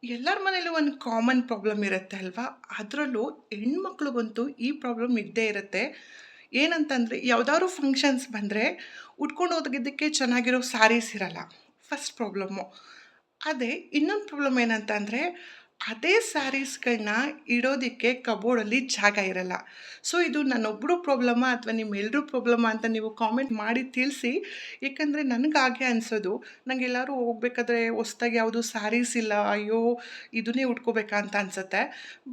ಎಲ್ಲರ ಮನೇಲೂ ಒಂದು ಕಾಮನ್ ಪ್ರಾಬ್ಲಮ್ ಇರುತ್ತೆ ಅಲ್ವಾ? ಅದರಲ್ಲೂ ಹೆಣ್ಮಕ್ಳಿಗಂತೂ ಈ ಪ್ರಾಬ್ಲಮ್ ಇದ್ದೇ ಇರುತ್ತೆ. ಏನಂತಂದರೆ ಯಾವ್ದಾದ್ರು ಫಂಕ್ಷನ್ಸ್ ಬಂದರೆ ಉಟ್ಕೊಂಡು ಹೋಗಿದ್ದಕ್ಕೆ ಚೆನ್ನಾಗಿರೋ ಸ್ಯಾರೀಸ್ ಇರಲ್ಲ. First problem. ಅದೇ ಇನ್ನೊಂದು ಪ್ರಾಬ್ಲಮ್ ಏನಂತ ಅಂದರೆ ಅದೇ ಸ್ಯಾರೀಸ್‌ಗಳನ್ನ ಇಡೋದಕ್ಕೆ ಕಬೋರ್ಡಲ್ಲಿ ಜಾಗ ಇರಲ್ಲ. ಸೊ ಇದು ನನ್ನೊಬ್ಬರು ಪ್ರಾಬ್ಲಮ್ಮಾ ಅಥವಾ ನಿಮ್ಮೆಲ್ರೂ ಪ್ರಾಬ್ಲಮ್ಮಾ ಅಂತ ನೀವು ಕಾಮೆಂಟ್ ಮಾಡಿ ತಿಳಿಸಿ. ಏಕೆಂದರೆ ನನಗೆ ಹಾಗೆ ಅನಿಸೋದು. ನಂಗೆ ಎಲ್ಲಾದ್ರೂ ಹೋಗ್ಬೇಕಾದ್ರೆ ಹೊಸ್ದಾಗಿ ಯಾವುದು ಸ್ಯಾರೀಸ್ ಇಲ್ಲ, ಅಯ್ಯೋ ಇದನ್ನೇ ಉಟ್ಕೋಬೇಕಾ ಅಂತ ಅನಿಸುತ್ತೆ.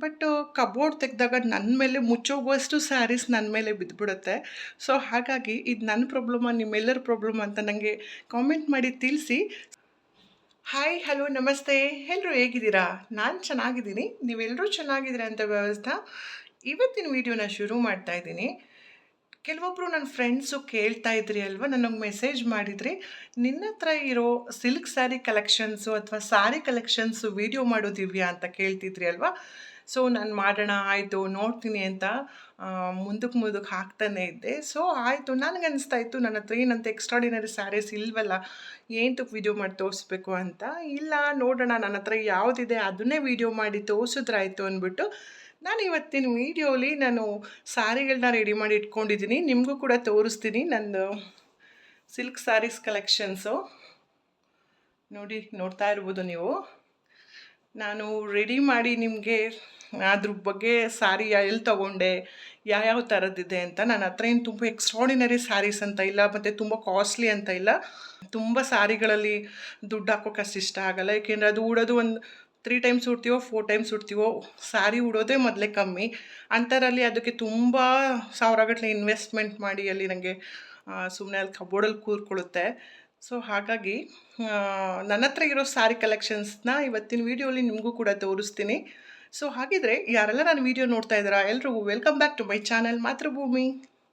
ಬಟ್ ಕಬೋರ್ಡ್ ತೆಗೆದಾಗ ನನ್ನ ಮೇಲೆ ಮುಚ್ಚೋಗುವಷ್ಟು ಸ್ಯಾರೀಸ್ ನನ್ನ ಮೇಲೆ ಬಿದ್ದುಬಿಡುತ್ತೆ. ಸೊ ಹಾಗಾಗಿ ಇದು ನನ್ನ ಪ್ರಾಬ್ಲಮ್ಮಾ ನಿಮ್ಮೆಲ್ಲರ ಪ್ರಾಬ್ಲಮ್ಮಾ ಅಂತ ನನಗೆ ಕಾಮೆಂಟ್ ಮಾಡಿ ತಿಳಿಸಿ. ಹಾಯ್, ಹಲೋ, ನಮಸ್ತೆ. ಎಲ್ಲರೂ ಹೇಗಿದ್ದೀರಾ? ನಾನು ಚೆನ್ನಾಗಿದ್ದೀನಿ. ನೀವೆಲ್ಲರೂ ಚೆನ್ನಾಗಿದ್ದೀರಾ ಅಂತ ಭಾವಿಸ್ತಾ ಇವತ್ತಿನ ವೀಡಿಯೋನ ಶುರು ಮಾಡ್ತಾ ಇದ್ದೀನಿ. ಕೆಲವೊಬ್ಬರು ನನ್ನ ಫ್ರೆಂಡ್ಸು ಕೇಳ್ತಾ ಇದ್ರಿ ಅಲ್ವಾ, ನನಗೆ ಮೆಸೇಜ್ ಮಾಡಿದ್ರಿ, ನಿನ್ನ ಹತ್ರ ಇರೋ ಸಿಲ್ಕ್ ಸ್ಯಾರಿ ಕಲೆಕ್ಷನ್ಸು ಅಥವಾ ಸ್ಯಾರಿ ಕಲೆಕ್ಷನ್ಸು ವೀಡಿಯೋ ಮಾಡೋದಿವ್ಯಾ ಅಂತ ಕೇಳ್ತಿದ್ರಿ ಅಲ್ವಾ. ಸೊ ನಾನು ಮಾಡೋಣ ಆಯಿತು ನೋಡ್ತೀನಿ ಅಂತ ಮುಂದಕ್ಕೆ ಹಾಕ್ತಾನೆ ಇದ್ದೆ. ಸೊ ಆಯಿತು, ನನಗನ್ನಿಸ್ತಾ ಇತ್ತು ನನ್ನ ಹತ್ರ ಏನಂತ ಎಕ್ಸ್ಟ್ರಾಡಿನರಿ ಸ್ಯಾರೀಸ್ ಇಲ್ವಲ್ಲ, ಏನಕ್ಕೆ ವೀಡಿಯೋ ಮಾಡಿ ತೋರಿಸ್ಬೇಕು ಅಂತ. ಇಲ್ಲ, ನೋಡೋಣ ನನ್ನ ಹತ್ರ ಯಾವುದಿದೆ ಅದನ್ನೇ ವೀಡಿಯೋ ಮಾಡಿ ತೋರಿಸಿದ್ರಾಯ್ತು ಅಂದ್ಬಿಟ್ಟು ನಾನು ಇವತ್ತಿನ ವೀಡಿಯೋಲಿ ನಾನು ಸ್ಯಾರಿಗಳನ್ನ ರೆಡಿ ಮಾಡಿ ಇಟ್ಕೊಂಡಿದ್ದೀನಿ. ನಿಮಗೂ ಕೂಡ ತೋರಿಸ್ತೀನಿ ನಂದು ಸಿಲ್ಕ್ ಸ್ಯಾರೀಸ್ ಕಲೆಕ್ಷನ್ಸು. ನೋಡ್ತಾ ಇರ್ಬೋದು ನೀವು. ನಾನು ರೆಡಿ ಮಾಡಿ ನಿಮಗೆ ಅದ್ರ ಬಗ್ಗೆ ಸ್ಯಾರಿ ಎಲ್ಲಿ ತೊಗೊಂಡೆ, ಯಾವ್ಯಾವ ಥರದ್ದಿದೆ ಅಂತ. ನನ್ನ ಹತ್ರ ಏನು ತುಂಬ ಎಕ್ಸ್ಟ್ರಾಡಿನರಿ ಸ್ಯಾರೀಸ್ ಅಂತ ಇಲ್ಲ, ಮತ್ತು ತುಂಬ ಕಾಸ್ಟ್ಲಿ ಅಂತ ಇಲ್ಲ. ತುಂಬ ಸ್ಯಾರಿಗಳಲ್ಲಿ ದುಡ್ಡು ಹಾಕೋಕೆ ಅಷ್ಟು ಇಷ್ಟ ಆಗಲ್ಲ. ಏಕೆಂದರೆ ಅದು ಉಡೋದು ಒಂದು 3 ಟೈಮ್ಸ್ ಉಡ್ತೀವೋ 4 ಟೈಮ್ಸ್ ಉಡ್ತೀವೋ, ಸ್ಯಾರಿ ಉಡೋದೇ ಮೊದಲೇ ಕಮ್ಮಿ. ಅಂಥದ್ರಲ್ಲಿ ಅದಕ್ಕೆ ತುಂಬ ಸಾವಿರಗಟ್ಟಲೆ ಇನ್ವೆಸ್ಟ್ಮೆಂಟ್ ಮಾಡಿ ಅಲ್ಲಿ ನನಗೆ ಸುಮ್ಮನೆ ಅಲ್ಲಿ ಕಬೋರ್ಡಲ್ಲಿ ಕೂರ್ಕೊಳ್ಳುತ್ತೆ. ಸೊ ಹಾಗಾಗಿ ನನ್ನ ಹತ್ರ ಇರೋ ಸ್ಯಾರಿ ಕಲೆಕ್ಷನ್ಸ್ನ ಇವತ್ತಿನ ವೀಡಿಯೋಲಿ ನಿಮಗೂ ಕೂಡ ತೋರಿಸ್ತೀನಿ. ಸೊ ಹಾಗಿದ್ರೆ ಯಾರೆಲ್ಲ ನಾನು ವೀಡಿಯೋ ನೋಡ್ತಾ ಇದ್ದೀರಾ ಎಲ್ರಿಗೂ welcome back to my channel Mathrubhumi.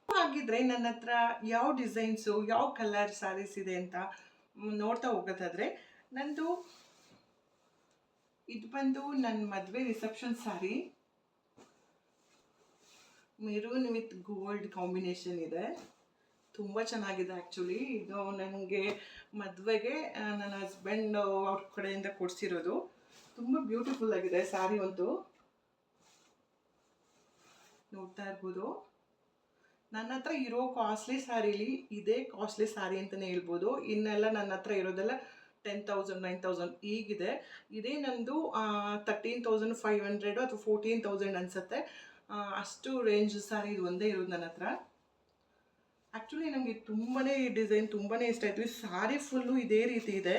ಹಾಗಿದ್ರೆ ನನ್ನ ಹತ್ರ ಯಾವ ಡಿಸೈನ್ಸು ಯಾವ ಕಲರ್ ಸ್ಯಾರೀಸ್ ಇದೆ ಅಂತ ನೋಡ್ತಾ ಹೋಗೋದಾದ್ರೆ, ನಂದು ಇದು ಬಂದು ನನ್ನ ಮದುವೆ reception sari. Maroon with gold combination ಇದೆ. ತುಂಬ ಚೆನ್ನಾಗಿದೆ ಆ್ಯಕ್ಚುಲಿ. ಇದು ನನಗೆ ಮದುವೆಗೆ ನನ್ನ ಹಸ್ಬೆಂಡ್ ಅವ್ರ ಕಡೆಯಿಂದ ಕೊಡಿಸಿರೋದು. ತುಂಬ ಬ್ಯೂಟಿಫುಲ್ ಆಗಿದೆ ಸ್ಯಾರಿ ಅಂತೂ. ನೋಡ್ತಾ ಇರ್ಬೋದು. ನನ್ನ ಹತ್ರ ಇರೋ ಕಾಸ್ಟ್ಲಿ ಸ್ಯಾರೀಲಿ ಇದೇ ಕಾಸ್ಟ್ಲಿ ಸ್ಯಾರಿ ಅಂತಲೇ ಹೇಳ್ಬೋದು. ಇನ್ನೆಲ್ಲ ನನ್ನ ಹತ್ರ ಇರೋದೆಲ್ಲ 10,000 9,000 ಈಗಿದೆ. ಇದೇ ನಂದು 13,500 ಅಥವಾ 14,000 ಅನಿಸುತ್ತೆ. ಅಷ್ಟು ರೇಂಜ್ ಸ್ಯಾರಿ ಇದು ಒಂದೇ ಇರೋದು ನನ್ನ ಹತ್ರ. ಆ್ಯಕ್ಚುಲಿ ನನಗೆ ತುಂಬಾ ಈ ಡಿಸೈನ್ ತುಂಬಾ ಇಷ್ಟ ಆಯಿತು. ಈ ಸ್ಯಾರಿ ಫುಲ್ಲು ಇದೇ ರೀತಿ ಇದೆ.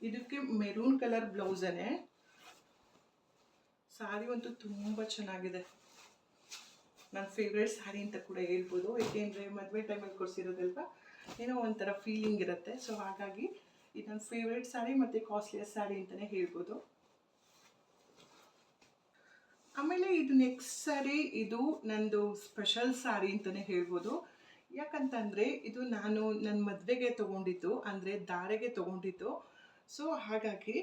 ಇದಕ್ಕೆ ಮೆರೂನ್ ಕಲರ್ ಬ್ಲೌಸನೇ. ಸ್ಯಾರಿ ಅಂತೂ ತುಂಬ ಚೆನ್ನಾಗಿದೆ. ನನ್ನ ಫೇವ್ರೇಟ್ ಸ್ಯಾರಿ ಅಂತ ಕೂಡ ಹೇಳ್ಬೋದು. ಏಕೆಂದರೆ ಮದುವೆ ಟೈಮಲ್ಲಿ ಕೊಡಿಸಿರೋದಲ್ವ, ಏನೋ ಒಂಥರ ಫೀಲಿಂಗ್ ಇರುತ್ತೆ. ಸೊ ಹಾಗಾಗಿ ಇದು ನನ್ನ ಫೇವ್ರೇಟ್ ಸ್ಯಾರಿ ಮತ್ತು ಕಾಸ್ಟ್ಲಿಯಸ್ಟ್ ಸ್ಯಾರಿ ಅಂತಲೇ ಹೇಳ್ಬೋದು. ಆಮೇಲೆ ಇದು ನೆಕ್ಸ್ಟ್ ಸ್ಯಾರಿ, ಇದು ನಂದು ಸ್ಪೆಷಲ್ ಸ್ಯಾರಿ ಅಂತಲೇ ಹೇಳ್ಬೋದು. ಯಾಕಂತಂದರೆ ಇದು ನಾನು ನನ್ನ ಮದುವೆಗೆ ತೊಗೊಂಡಿದ್ದು, ಅಂದರೆ ಧಾರೆಗೆ ತೊಗೊಂಡಿದ್ದು. ಸೊ ಹಾಗಾಗಿ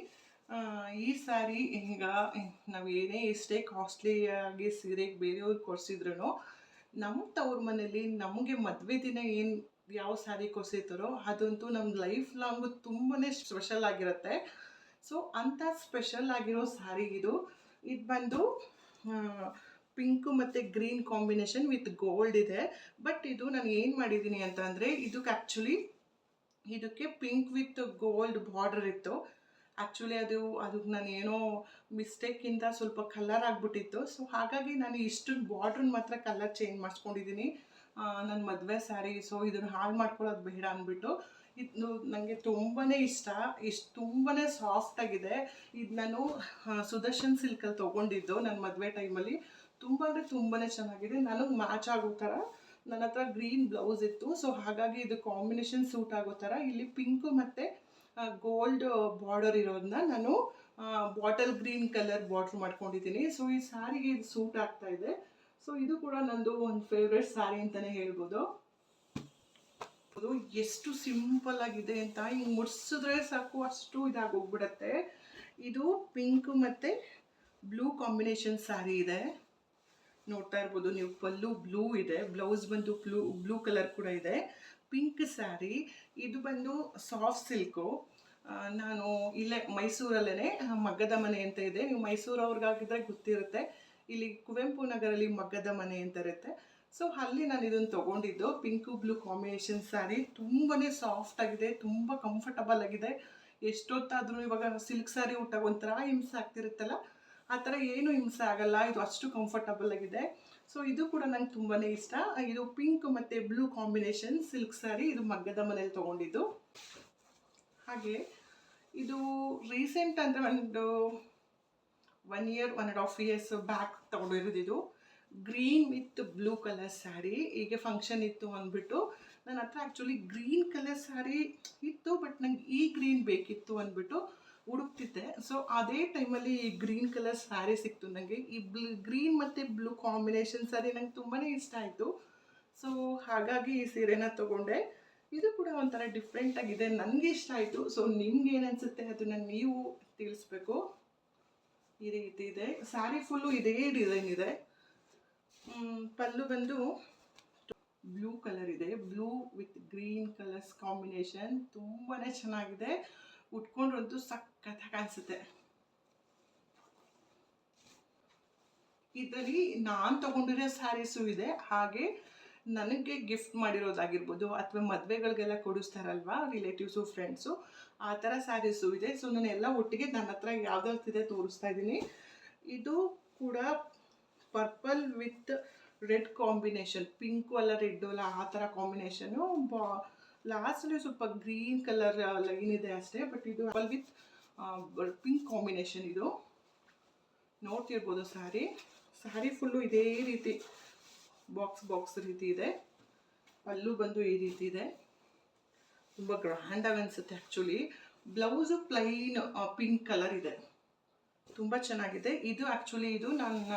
ಈ ಸ್ಯಾರಿ ಈಗ ನಾವು ಏನೇ ಎಷ್ಟೇ ಕಾಸ್ಟ್ಲಿಯಾಗಿ ಸೀರೆಗೆ ಬೇರೆಯವ್ರಿಗೆ ಕೊಡಿಸಿದ್ರು, ನಮ್ಮ ತವ್ರ ಮನೇಲಿ ನಮಗೆ ಮದುವೆ ದಿನ ಏನು ಯಾವ ಸ್ಯಾರಿ ಕೊಡಿಸಿರ್ತಾರೋ ಅದಂತೂ ನಮ್ಮ ಲೈಫ್ ಲಾಂಗು ತುಂಬಾ ಸ್ಪೆಷಲ್ ಆಗಿರುತ್ತೆ. ಸೊ ಅಂಥ ಸ್ಪೆಷಲ್ ಆಗಿರೋ ಸ್ಯಾರಿ ಇದು. ಇದು ಬಂದು ಪಿಂಕು ಮತ್ತು ಗ್ರೀನ್ ಕಾಂಬಿನೇಷನ್ ವಿತ್ ಗೋಲ್ಡ್ ಇದೆ. ಬಟ್ ಇದು ನಾನು ಏನು ಮಾಡಿದ್ದೀನಿ ಅಂತ ಅಂದರೆ, ಇದಕ್ಕೆ ಪಿಂಕ್ ವಿತ್ ಗೋಲ್ಡ್ ಬಾರ್ಡರ್ ಇತ್ತು. ಆ್ಯಕ್ಚುಲಿ ಅದಕ್ಕೆ ನಾನು ಏನೋ ಮಿಸ್ಟೇಕಿಂದ ಸ್ವಲ್ಪ ಕಲರ್ ಆಗಿಬಿಟ್ಟಿತ್ತು. ಸೊ ಹಾಗಾಗಿ ನಾನು ಇಷ್ಟು ಬಾರ್ಡ್ರನ್ನ ಮಾತ್ರ ಕಲರ್ ಚೇಂಜ್ ಮಾಡಿಸ್ಕೊಂಡಿದ್ದೀನಿ ನನ್ನ ಮದುವೆ ಸ್ಯಾರಿ. ಸೊ ಇದನ್ನು ಹಾಳು ಮಾಡ್ಕೊಳ್ಳೋದು ಬೇಡ ಅಂದ್ಬಿಟ್ಟು ಇದು ನನಗೆ ತುಂಬಾ ಇಷ್ಟ. ತುಂಬಾ ಸಾಫ್ಟಾಗಿದೆ. ಇದು ನಾನು ಸುದರ್ಶನ್ ಸಿಲ್ಕಲ್ಲಿ ತೊಗೊಂಡಿದ್ದು ನನ್ನ ಮದುವೆ ಟೈಮಲ್ಲಿ. ತುಂಬ ಅಂದರೆ ತುಂಬಾ ಚೆನ್ನಾಗಿದೆ. ನನಗೆ ಮ್ಯಾಚ್ ಆಗೋ ಥರ ನನ್ನ ಹತ್ರ ಗ್ರೀನ್ ಬ್ಲೌಸ್ ಇತ್ತು. ಸೊ ಹಾಗಾಗಿ ಇದು ಕಾಂಬಿನೇಷನ್ ಸೂಟ್ ಆಗೋ ಥರ ಇಲ್ಲಿ ಪಿಂಕು ಮತ್ತು ಗೋಲ್ಡ್ ಬಾರ್ಡರ್ ಇರೋದನ್ನ ನಾನು ಬಾಟಲ್ ಗ್ರೀನ್ ಕಲರ್ ಬಾರ್ಡ್ರ್ ಮಾಡ್ಕೊಂಡಿದ್ದೀನಿ. ಸೊ ಈ ಸ್ಯಾರಿಗೆ ಇದು ಸೂಟ್ ಆಗ್ತಾ ಇದೆ. ಸೊ ಇದು ಕೂಡ ನಂದು ಒಂದು ಫೇವ್ರೆಟ್ ಸ್ಯಾರಿ ಅಂತಲೇ ಹೇಳ್ಬೋದು. ಅದು ಎಷ್ಟು ಸಿಂಪಲ್ ಆಗಿದೆ ಅಂತ, ಹಿಂಗೆ ಮುಡ್ಸಿದ್ರೆ ಸಾಕು ಅಷ್ಟು ಇದಾಗೋಗ್ಬಿಡತ್ತೆ. ಇದು ಪಿಂಕ್ ಮತ್ತು ಬ್ಲೂ ಕಾಂಬಿನೇಷನ್ ಸ್ಯಾರಿ ಇದೆ. ನೋಡ್ತಾ ಇರ್ಬೋದು ನೀವು, ಪಲ್ಲು ಬ್ಲೂ ಇದೆ, ಬ್ಲೌಸ್ ಬಂದು ಬ್ಲೂ ಕಲರ್ ಕೂಡ ಇದೆ. ಪಿಂಕ್ ಸ್ಯಾರಿ. ಇದು ಬಂದು ಸಾಫ್ಟ್ ಸಿಲ್ಕು. ನಾನು ಇಲ್ಲೇ ಮೈಸೂರಲ್ಲೇ ಮಗ್ಗದ ಮನೆ ಅಂತ ಇದೆ. ನೀವು ಮೈಸೂರವ್ರಿಗಾಗಿದ್ರೆ ಗೊತ್ತಿರುತ್ತೆ. ಇಲ್ಲಿ ಕುವೆಂಪು ನಗರಲ್ಲಿ ಮಗ್ಗದ ಮನೆ ಅಂತ ಇರುತ್ತೆ. ಸೊ ಅಲ್ಲಿ ನಾನು ಇದನ್ನು ತೊಗೊಂಡಿದ್ದು. ಪಿಂಕು ಬ್ಲೂ ಕಾಂಬಿನೇಷನ್ ಸ್ಯಾರಿ ತುಂಬಾ ಸಾಫ್ಟ್ ಆಗಿದೆ, ತುಂಬ ಕಂಫರ್ಟಬಲ್ ಆಗಿದೆ. ಎಷ್ಟೊತ್ತಾದರೂ ಇವಾಗ ಸಿಲ್ಕ್ ಸ್ಯಾರಿ ಉಟ್ಟಾಗ ಒಂಥರ ಹಿಂಸೆ ಆಗ್ತಿರುತ್ತಲ್ಲ, ಆ ಥರ ಏನು ಹಿಂಸೆ ಆಗಲ್ಲ. ಇದು ಅಷ್ಟು ಕಂಫರ್ಟಬಲ್ ಆಗಿದೆ. ಸೊ ಇದು ಕೂಡ ನಂಗೆ ತುಂಬಾ ಇಷ್ಟ. ಇದು ಪಿಂಕ್ ಮತ್ತು ಬ್ಲೂ ಕಾಂಬಿನೇಷನ್ ಸಿಲ್ಕ್ ಸ್ಯಾರಿ. ಇದು ಮಗ್ಗದ ಮನೇಲಿ ತೊಗೊಂಡಿದ್ದು. ಹಾಗೆ ಇದು ರೀಸೆಂಟ್ ಅಂದರೆ ಒಂದು 1 ಇಯರ್ 1.5 ಇಯರ್ಸ್ ಬ್ಯಾಕ್ ತೊಗೊಂಡಿರೋದು. ಇದು green with blue colour sari. ಹೀಗೆ ಫಂಕ್ಷನ್ ಇತ್ತು ಅಂದ್ಬಿಟ್ಟು ನನ್ನ ಹತ್ರ ಆ್ಯಕ್ಚುಲಿ ಗ್ರೀನ್ ಕಲರ್ ಸ್ಯಾರಿ ಇತ್ತು, ಬಟ್ ನಂಗೆ ಈ ಗ್ರೀನ್ ಬೇಕಿತ್ತು ಅಂದ್ಬಿಟ್ಟು ಹುಡುಕ್ತಿದ್ದೆ. ಸೊ ಅದೇ ಟೈಮಲ್ಲಿ ಈ ಗ್ರೀನ್ ಕಲರ್ ಸ್ಯಾರಿ ಸಿಕ್ತು ನನಗೆ. ಈ ಗ್ರೀನ್ ಮತ್ತು ಬ್ಲೂ ಕಾಂಬಿನೇಷನ್ ಸ್ಯಾರಿ ನಂಗೆ ತುಂಬಾ ಇಷ್ಟ ಆಯಿತು. ಸೊ ಹಾಗಾಗಿ ಈ ಸೀರೆನ ತೊಗೊಂಡೆ. ಇದು ಕೂಡ ಒಂಥರ ಡಿಫ್ರೆಂಟ್ ಆಗಿದೆ, ನನಗೆ ಇಷ್ಟ ಆಯಿತು. ಸೊ ನಿಮ್ಗೆ ಏನು ಅನಿಸುತ್ತೆ ಅದನ್ನು ನೀವು ತಿಳಿಸ್ಬೇಕು. ಈ ರೀತಿ ಇದೆ ಸ್ಯಾರಿ, ಫುಲ್ಲು ಇದೇ ಡಿಸೈನ್ ಇದೆ. ಪಲ್ಲು ಬಂದು ಬ್ಲೂ ಕಲರ್ ಇದೆ. Blue with green colours combination ತುಂಬಾ ಚೆನ್ನಾಗಿದೆ. ಉಟ್ಕೊಂಡ್ರಂತೂ ಸಖತ್ತಾಗಿ ಕಾಣಿಸುತ್ತೆ. ಇದರಲ್ಲಿ ನಾನು ತೊಗೊಂಡಿರೋ ಸ್ಯಾರೀಸು ಇದೆ, ಹಾಗೆ ನನಗೆ ಗಿಫ್ಟ್ ಮಾಡಿರೋದಾಗಿರ್ಬೋದು ಅಥವಾ ಮದುವೆಗಳಿಗೆಲ್ಲ ಕೊಡಿಸ್ತಾರಲ್ವ ರಿಲೇಟಿವ್ಸು ಫ್ರೆಂಡ್ಸು, ಆ ಥರ ಸ್ಯಾರೀಸು ಇದೆ. ಸೊ ನಾನು ಎಲ್ಲ ಒಟ್ಟಿಗೆ ನನ್ನ ಹತ್ರ ಯಾವ್ದಾವ್ದಿದೆ ತೋರಿಸ್ತಾ ಇದ್ದೀನಿ. ಇದು ಕೂಡ purple with red combination, pink ಅಲ್ಲ ರೆಡ್ಡು ಅಲ್ಲ ಆ ಥರ ಕಾಂಬಿನೇಷನು. ಲಾಸ್ಟಲ್ಲಿ ಸ್ವಲ್ಪ ಗ್ರೀನ್ ಕಲರ್ ಲೈನ್ ಇದೆ ಅಷ್ಟೇ, ಬಟ್ ಇದು ಪರ್ಪಲ್ ವಿತ್ ಪಿಂಕ್ ಕಾಂಬಿನೇಷನ್. ಇದು ನೋಡ್ತಿರ್ಬೋದು ಸ್ಯಾರಿ ಫುಲ್ಲು ಇದೇ ರೀತಿ ಬಾಕ್ಸ್ ರೀತಿ ಇದೆ. ಪಲ್ಲು ಬಂದು ಈ ರೀತಿ ಇದೆ, ತುಂಬ ಗ್ರ್ಯಾಂಡಾಗಿ ಅನಿಸುತ್ತೆ actually. Blouse plain pink colour ಇದೆ, ತುಂಬ ಚೆನ್ನಾಗಿದೆ. ಇದು ಆ್ಯಕ್ಚುಲಿ ಇದು ನಮ್ಮ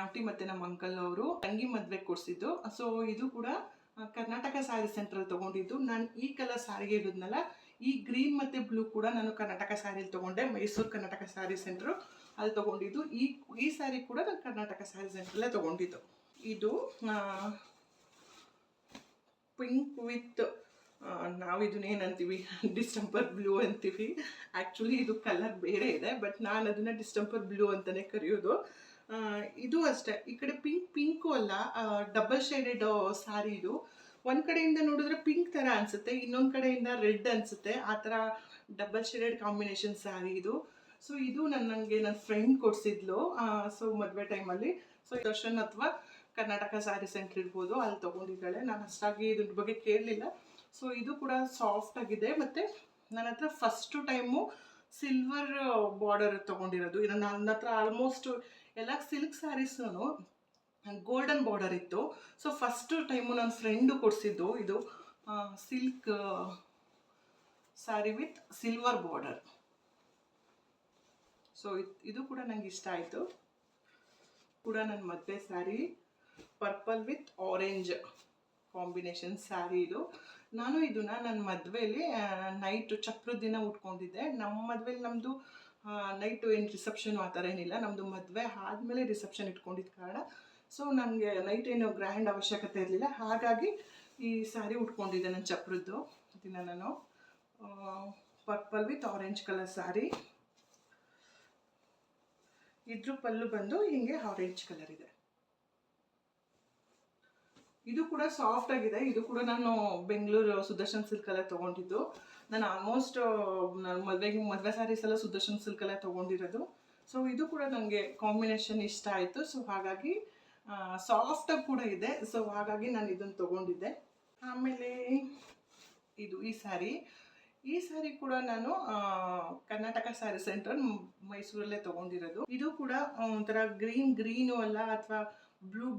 ಆಂಟಿ ಮತ್ತು ನಮ್ಮ ಅಂಕಲ್ ಅವರು ತಂಗಿ ಮದುವೆಗೆ ಕೊಡಿಸಿದ್ದು. ಸೊ ಇದು ಕೂಡ ಕರ್ನಾಟಕ ಸ್ಯಾರಿ ಸೆಂಟ್ರಲ್ಲಿ ತೊಗೊಂಡಿದ್ದು. ನಾನು ಈ ಕಲರ್ ಸ್ಯಾರಿಗೆ ಇರೋದ್ನಲ್ಲ, ಈ ಗ್ರೀನ್ ಮತ್ತು ಬ್ಲೂ ಕೂಡ ನಾನು ಕರ್ನಾಟಕ ಸ್ಯಾರಿಲಿ ತೊಗೊಂಡೆ. ಮೈಸೂರು ಕರ್ನಾಟಕ ಸ್ಯಾರಿ ಸೆಂಟ್ರು ಅಲ್ಲಿ ತೊಗೊಂಡಿದ್ದು. ಈ ಸ್ಯಾರಿ ಕೂಡ ನಾನು ಕರ್ನಾಟಕ ಸ್ಯಾರಿ ಸೆಂಟ್ರಲ್ಲೇ ತೊಗೊಂಡಿದ್ದು. ಇದು ಪಿಂಕ್ ವಿತ್ ನಾವು ಇದನ್ನ ಏನಂತೀವಿ, ಡಿಸ್ಟೆಂಪರ್ ಬ್ಲೂ ಅಂತೀವಿ. ಆ್ಯಕ್ಚುಲಿ ಇದು ಕಲರ್ ಬೇರೆ ಇದೆ, ಬಟ್ ನಾನು ಅದನ್ನು ಡಿಸ್ಟೆಂಪರ್ ಬ್ಲೂ ಅಂತಲೇ ಕರೆಯೋದು. ಇದು ಅಷ್ಟೇ, ಈ ಕಡೆ ಪಿಂಕು ಅಲ್ಲ, ಡಬಲ್ ಶೇಡೆಡ್ ಸ್ಯಾರಿ ಇದು. ಒಂದು ಕಡೆಯಿಂದ ನೋಡಿದ್ರೆ ಪಿಂಕ್ ಥರ ಅನಿಸುತ್ತೆ, ಇನ್ನೊಂದು ಕಡೆಯಿಂದ ರೆಡ್ ಅನಿಸುತ್ತೆ. ಆ ಥರ ಡಬಲ್ ಶೇಡೆಡ್ ಕಾಂಬಿನೇಷನ್ ಸ್ಯಾರಿ ಇದು. ಸೊ ಇದು ನನಗೆ ನನ್ನ ಫ್ರೆಂಡ್ ಕೊಡಿಸಿದ್ಲು. ಸೊ ಮದುವೆ ಟೈಮಲ್ಲಿ. ಸೊ ದರ್ಶನ್ ಅಥವಾ ಕರ್ನಾಟಕ ಸ್ಯಾರಿ ಸೆಂಟ್ರ್ ಇರ್ಬೋದು, ಅಲ್ಲಿ ತೊಗೊಂಡಿದ್ದಾಳೆ. ನಾನು ಅಷ್ಟಾಗಿ ಇದ್ರ ಬಗ್ಗೆ ಕೇಳಲಿಲ್ಲ. ಸೊ ಇದು ಕೂಡ ಸಾಫ್ಟ್ ಆಗಿದೆ. ಮತ್ತು ನನ್ನ ಹತ್ರ ಫಸ್ಟು ಟೈಮು ಸಿಲ್ವರ್ ಬಾರ್ಡರ್ ತೊಗೊಂಡಿರೋದು. ಇದು ನನ್ನ ಹತ್ರ ಆಲ್ಮೋಸ್ಟ್ ಎಲ್ಲ ಸಿಲ್ಕ್ ಸ್ಯಾರೀಸೂ ಗೋಲ್ಡನ್ ಬಾರ್ಡರ್ ಇತ್ತು. ಸೊ ಫಸ್ಟು ಟೈಮು ನನ್ನ ಫ್ರೆಂಡು ಕೊಡಿಸಿದ್ದು ಇದು silk sari with silver border. So ಇದು ಕೂಡ ನನಗೆ ಇಷ್ಟ ಆಯಿತು. ಕೂಡ ನನ್ನ ಮದುವೆ sari purple with orange combination sari ಇದು. ನಾನು ಇದನ್ನು ನನ್ನ ಮದುವೆಯಲ್ಲಿ ನೈಟು ಚಪ್ರದ ದಿನ ಉಟ್ಕೊಂಡಿದ್ದೆ. ನಮ್ಮ ಮದುವೆಲಿ ನಮ್ಮದು ನೈಟು ಏನು ರಿಸೆಪ್ಷನು ಆ ಥರ ಏನಿಲ್ಲ. ನಮ್ಮದು ಮದುವೆ ಆದಮೇಲೆ ರಿಸೆಪ್ಷನ್ ಇಟ್ಕೊಂಡಿದ್ದ ಕಾರಣ ಸೊ ನನಗೆ ನೈಟ್ ಏನು ಗ್ರ್ಯಾಂಡ್ ಅವಶ್ಯಕತೆ ಇರಲಿಲ್ಲ. ಹಾಗಾಗಿ ಈ ಸ್ಯಾರಿ ಉಟ್ಕೊಂಡಿದ್ದೆ ನನ್ನ ಚಪ್ರದ್ದು ದಿನ ನಾನು. Purple with orange colour sari. ಇದ್ರ ಪಲ್ಲು ಬಂದು ಹಿಂಗೆ ಆರೆಂಜ್ ಕಲರ್ ಇದೆ. ಇದು ಕೂಡ ಸಾಫ್ಟ್ ಆಗಿದೆ. ಇದು ಕೂಡ ನಾನು ಬೆಂಗಳೂರು ಸುದರ್ಶನ್ ಸಿಲ್ಕಲ್ಲೇ ತೊಗೊಂಡಿದ್ದು. ನಾನು ಆಲ್ಮೋಸ್ಟ್ ನಾನು ಮದುವೆ ಸ್ಯಾರೀಸ್ ಎಲ್ಲ ಸುದರ್ಶನ್ ಸಿಲ್ಕಲ್ಲೇ ತೊಗೊಂಡಿರೋದು. ಸೊ ಇದು ಕೂಡ ನನಗೆ ಕಾಂಬಿನೇಷನ್ ಇಷ್ಟ ಆಯಿತು. ಸೊ ಹಾಗಾಗಿ ಸಾಫ್ಟಾಗಿ ಕೂಡ ಇದೆ. ಸೊ ಹಾಗಾಗಿ ನಾನು ಇದನ್ನು ತೊಗೊಂಡಿದ್ದೆ. ಆಮೇಲೆ ಇದು ಈ ಸ್ಯಾರಿ ಕೂಡ ನಾನು ಕರ್ನಾಟಕ ಸ್ಯಾರಿ ಸೆಂಟರ್ ಮೈಸೂರಲ್ಲೇ ತೊಗೊಂಡಿರೋದು. ಇದು ಕೂಡ ಒಂಥರ ಗ್ರೀನು ಅಲ್ಲ ಅಥವಾ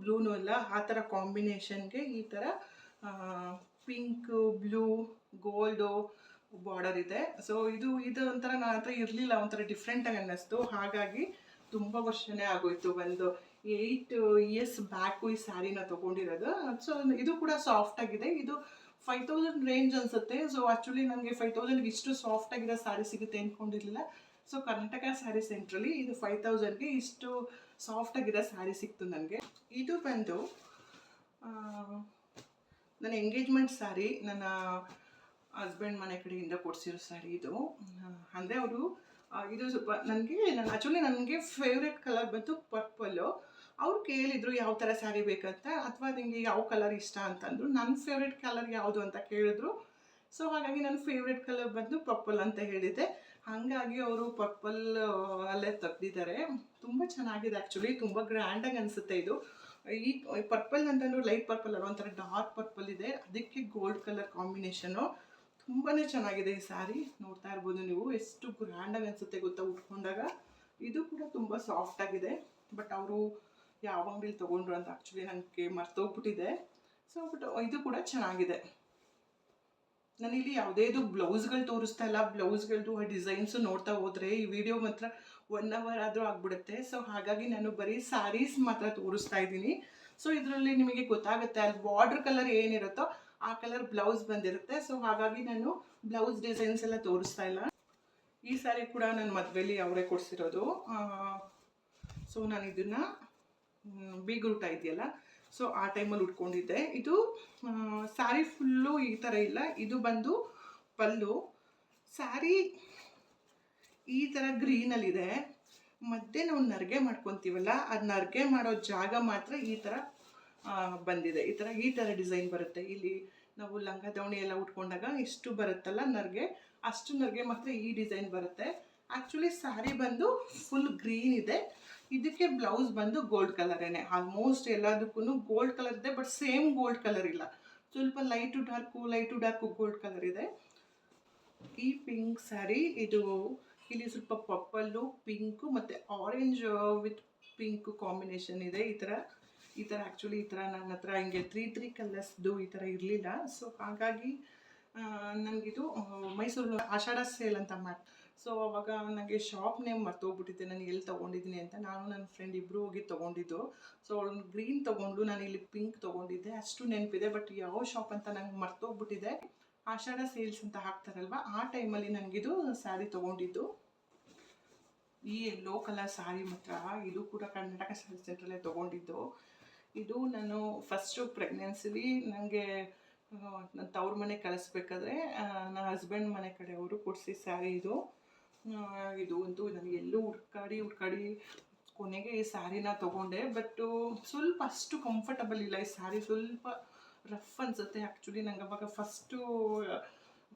ಬ್ಲೂನೂ ಅಲ್ಲ, ಆ ಥರ ಕಾಂಬಿನೇಷನ್ಗೆ ಈ ಥರ ಪಿಂಕು ಬ್ಲೂ ಗೋಲ್ಡು ಬಾರ್ಡರ್ ಇದೆ. ಸೊ ಇದು ಒಂಥರ ನನ್ನ ಹತ್ರ ಇರಲಿಲ್ಲ, ಒಂಥರ ಡಿಫ್ರೆಂಟಾಗಿ ಅನ್ನಿಸ್ತು. ಹಾಗಾಗಿ ತುಂಬ ವರ್ಷನೇ ಆಗೋಯ್ತು, ಒಂದು 8 ಇಯರ್ಸ್ ಬ್ಯಾಕು ಈ ಸ್ಯಾರಿನ ತೊಗೊಂಡಿರೋದು. ಸೊ ಇದು ಕೂಡ ಸಾಫ್ಟ್ ಆಗಿದೆ. ಇದು 5000 ರೇಂಜ್ ಅನಿಸುತ್ತೆ. ಸೊ ಆ್ಯಕ್ಚುಲಿ ನನಗೆ 5000ಗೆ ಇಷ್ಟು ಸಾಫ್ಟ್ ಆಗಿರೋ ಸ್ಯಾರಿ ಸಿಗುತ್ತೆ ಅಂದ್ಕೊಂಡಿರಲಿಲ್ಲ. ಸೊ ಕರ್ನಾಟಕ ಸ್ಯಾರಿ ಸೆಂಟ್ರಲ್ಲಿ ಇದು 5000ಗೆ ಇಷ್ಟು ಸಾಫ್ಟ್ ಆಗಿರೋ ಸ್ಯಾರಿ ಸಿಕ್ತು ನನಗೆ. ಇದು ಬಂದು ನನ್ನ ಎಂಗೇಜ್ಮೆಂಟ್ ಸ್ಯಾರಿ ನನ್ನ ಹಸ್ಬೆಂಡ್ ಮನೆ ಕಡೆಯಿಂದ ಕೊಡಿಸಿರೋ ಸ್ಯಾರಿ ಇದು. ಅಂದರೆ ಅವರು ಇದು ಸ್ವಲ್ಪ ನನಗೆ ಫೇವ್ರೆಟ್ ಕಲರ್ ಬಂತು ಪರ್ಪಲ್ಲು. ಅವ್ರು ಕೇಳಿದರು ಯಾವ ಥರ ಸ್ಯಾರಿ ಬೇಕಂತ, ಅಥವಾ ನಿಮಗೆ ಯಾವ ಕಲರ್ ಇಷ್ಟ ಅಂತಂದರು. ನನ್ನ ಫೇವ್ರೆಟ್ ಕಲರ್ ಯಾವುದು ಅಂತ ಕೇಳಿದ್ರು. ಸೊ ಹಾಗಾಗಿ ನನ್ನ ಫೇವ್ರೆಟ್ ಕಲರ್ ಬಂದು ಪರ್ಪಲ್ ಅಂತ ಹೇಳಿದೆ. ಹಾಗಾಗಿ ಅವರು ಪರ್ಪಲ್ ಅಲ್ಲೇ ತೆಗ್ದಿದ್ದಾರೆ. ತುಂಬ ಚೆನ್ನಾಗಿದೆ ಆ್ಯಕ್ಚುಲಿ, ತುಂಬ ಗ್ರ್ಯಾಂಡಾಗಿ ಅನಿಸುತ್ತೆ ಇದು. ಈ ಪರ್ಪಲ್ ಅಂತಂದ್ರೆ ಲೈಟ್ ಪರ್ಪಲ್ ಅಲ್ಲ, ಒಂಥರ ಡಾರ್ಕ್ ಪರ್ಪಲ್ ಇದೆ, ಅದಕ್ಕೆ ಗೋಲ್ಡ್ ಕಲರ್ ಕಾಂಬಿನೇಷನು. ತುಂಬಾ ಚೆನ್ನಾಗಿದೆ ಈ ಸ್ಯಾರಿ. ನೋಡ್ತಾ ಇರ್ಬೋದು ನೀವು, ಎಷ್ಟು ಗ್ರ್ಯಾಂಡಾಗಿ ಅನಿಸುತ್ತೆ ಗೊತ್ತಾ ಉಟ್ಕೊಂಡಾಗ. ಇದು ಕೂಡ ತುಂಬ ಸಾಫ್ಟಾಗಿದೆ. ಬಟ್ ಅವರು ಯಾವ ಅಂಗಡಿಲಿ ತೊಗೊಂಡ್ರು ಅಂತ ಆ್ಯಕ್ಚುಲಿ ನನಗೆ ಮರ್ತೋಗ್ಬಿಟ್ಟಿದೆ. ಸೊ ಬಟ್ ಇದು ಕೂಡ ಚೆನ್ನಾಗಿದೆ. ನಾನಿಲ್ಲಿ ಯಾವುದೇದು ಬ್ಲೌಸ್ಗಳು ತೋರಿಸ್ತಾ ಇಲ್ಲ. ಬ್ಲೌಸ್ಗಳದ್ದು ಆ ಡಿಸೈನ್ಸು ನೋಡ್ತಾ ಹೋದರೆ ಈ ವಿಡಿಯೋ ಮಾತ್ರ 1 hour ಆದರೂ ಆಗಿಬಿಡುತ್ತೆ. ಸೊ ಹಾಗಾಗಿ ನಾನು ಬರೀ ಸ್ಯಾರೀಸ್ ಮಾತ್ರ ತೋರಿಸ್ತಾ ಇದ್ದೀನಿ. ಸೊ ಇದರಲ್ಲಿ ನಿಮಗೆ ಗೊತ್ತಾಗುತ್ತೆ, ಅಲ್ಲಿ ಬಾರ್ಡ್ರ್ ಕಲರ್ ಏನಿರುತ್ತೋ ಆ ಕಲರ್ ಬ್ಲೌಸ್ ಬಂದಿರುತ್ತೆ. ಸೊ ಹಾಗಾಗಿ ನಾನು ಬ್ಲೌಸ್ ಡಿಸೈನ್ಸ್ ಎಲ್ಲ ತೋರಿಸ್ತಾ ಇಲ್ಲ. ಈ ಸ್ಯಾರಿ ಕೂಡ ನನ್ನ ಮದುವೆಯಲ್ಲಿ ಅವರೇ ಕೊಡಿಸಿರೋದು. ಸೊ ನಾನು ಇದನ್ನು ಬೀಗರೂಟ ಇದೆಯಲ್ಲ, ಸೊ ಆ ಟೈಮಲ್ಲಿ ಉಟ್ಕೊಂಡಿದ್ದೆ. ಇದು ಸ್ಯಾರಿ ಫುಲ್ಲು ಈ ಥರ ಇಲ್ಲ, ಇದು ಬಂದು ಪಲ್ಲು. ಸ್ಯಾರಿ ಈ ಥರ ಗ್ರೀನಲ್ಲಿದೆ. ಮಧ್ಯೆ ನಾವು ನರ್ಗೆ ಮಾಡ್ಕೊತೀವಲ್ಲ, ಅದು ನರ್ಗೆ ಮಾಡೋ ಜಾಗ ಮಾತ್ರ ಈ ಥರ ಬಂದಿದೆ. ಈ ಥರ ಡಿಸೈನ್ ಬರುತ್ತೆ. ಇಲ್ಲಿ ನಾವು ಲಂಗ ದಾವಣಿ ಎಲ್ಲ ಉಟ್ಕೊಂಡಾಗ ಎಷ್ಟು ಬರುತ್ತಲ್ಲ ನರ್ಗೆ, ಅಷ್ಟು ನರ್ಗೆ ಮಾತ್ರ ಈ ಡಿಸೈನ್ ಬರುತ್ತೆ. ಆ್ಯಕ್ಚುಲಿ ಸ್ಯಾರಿ ಬಂದು ಫುಲ್ ಗ್ರೀನ್ ಇದೆ. ಇದಕ್ಕೆ ಬ್ಲೌಸ್ ಬಂದು ಗೋಲ್ಡ್ ಕಲರೇನೆ. ಆಲ್ಮೋಸ್ಟ್ ಎಲ್ಲದಕ್ಕೂ ಗೋಲ್ಡ್ ಕಲರ್ ಇದೆ, ಬಟ್ ಸೇಮ್ ಗೋಲ್ಡ್ ಕಲರ್ ಇಲ್ಲ. ಸ್ವಲ್ಪ ಲೈಟು ಡಾರ್ಕು ಗೋಲ್ಡ್ ಕಲರ್ ಇದೆ. ಈ ಪಿಂಕ್ ಸ್ಯಾರಿ, ಇದು ಇಲ್ಲಿ ಸ್ವಲ್ಪ ಪರ್ಪಲ್ಲು, ಪಿಂಕು ಮತ್ತು ಆರೆಂಜ್ ವಿತ್ ಪಿಂಕ್ ಕಾಂಬಿನೇಷನ್ ಇದೆ. ಈ ಥರ ಆ್ಯಕ್ಚುಲಿ ಈ ಥರ ನನ್ನ ಹತ್ರ ಹಿಂಗೆ 3 ಕಲರ್ಸ್ದು ಈ ಥರ ಇರಲಿಲ್ಲ. ಸೊ ಹಾಗಾಗಿ ನನಗಿದು ಮೈಸೂರು ಆಷಾಢ ಸೇಲ್ ಅಂತ ಸೊ ಅವಾಗ ನನಗೆ ಶಾಪ್ ನೇಮ್ ಮರ್ತೋಗ್ಬಿಟ್ಟಿದ್ದೆ, ನಾನು ಎಲ್ಲಿ ತೊಗೊಂಡಿದ್ದೀನಿ ಅಂತ. ನಾನು ನನ್ನ ಫ್ರೆಂಡ್ ಇಬ್ಬರು ಹೋಗಿ ತೊಗೊಂಡಿದ್ದು. ಸೊ ಅವಳು ಗ್ರೀನ್ ತೊಗೊಂಡು, ನಾನು ಇಲ್ಲಿ ಪಿಂಕ್ ತೊಗೊಂಡಿದ್ದೆ, ಅಷ್ಟು ನೆನಪಿದೆ. ಬಟ್ ಯಾವ ಶಾಪ್ ಅಂತ ನಂಗೆ ಮರ್ತೋಗ್ಬಿಟ್ಟಿದೆ. ಆಷಾಢ ಸೇಲ್ಸ್ ಅಂತ ಹಾಕ್ತಾರಲ್ವ, ಆ ಟೈಮಲ್ಲಿ ನನಗಿದು ಸ್ಯಾರಿ ತೊಗೊಂಡಿದ್ದು. ಈ ಯೆಲ್ಲೋ ಕಲರ್ ಸ್ಯಾರಿ ಮಾತ್ರ, ಇದು ಕೂಡ ಕರ್ನಾಟಕ ಸ್ಯಾರಿ ಸೆಂಟ್ರಲ್ಲೇ ತೊಗೊಂಡಿದ್ದು. ಇದು ನಾನು ಫಸ್ಟು ಪ್ರೆಗ್ನೆನ್ಸಿಲಿ ನನಗೆ ನನ್ನ ತವ್ರ ಮನೆ ಕಳಿಸ್ಬೇಕಾದ್ರೆ ನನ್ನ ಹಸ್ಬೆಂಡ್ ಮನೆ ಕಡೆಯವರು ಕೊಡಿಸಿ ಸ್ಯಾರಿ ಇದು. ಇದು ಅಂತೂ ನನಗೆ ಎಲ್ಲೂ ಹುಡ್ಕಾಡಿ ಕೊನೆಗೆ ಈ ಸ್ಯಾರಿನ ತೊಗೊಂಡೆ. ಬಟ್ಟು ಸ್ವಲ್ಪ ಅಷ್ಟು ಕಂಫರ್ಟಬಲ್ ಇಲ್ಲ ಈ ಸ್ಯಾರಿ, ಸ್ವಲ್ಪ ರಫ್ ಅನಿಸುತ್ತೆ. ಆ್ಯಕ್ಚುಲಿ ನಂಗೆ ಅವಾಗ ಫಸ್ಟು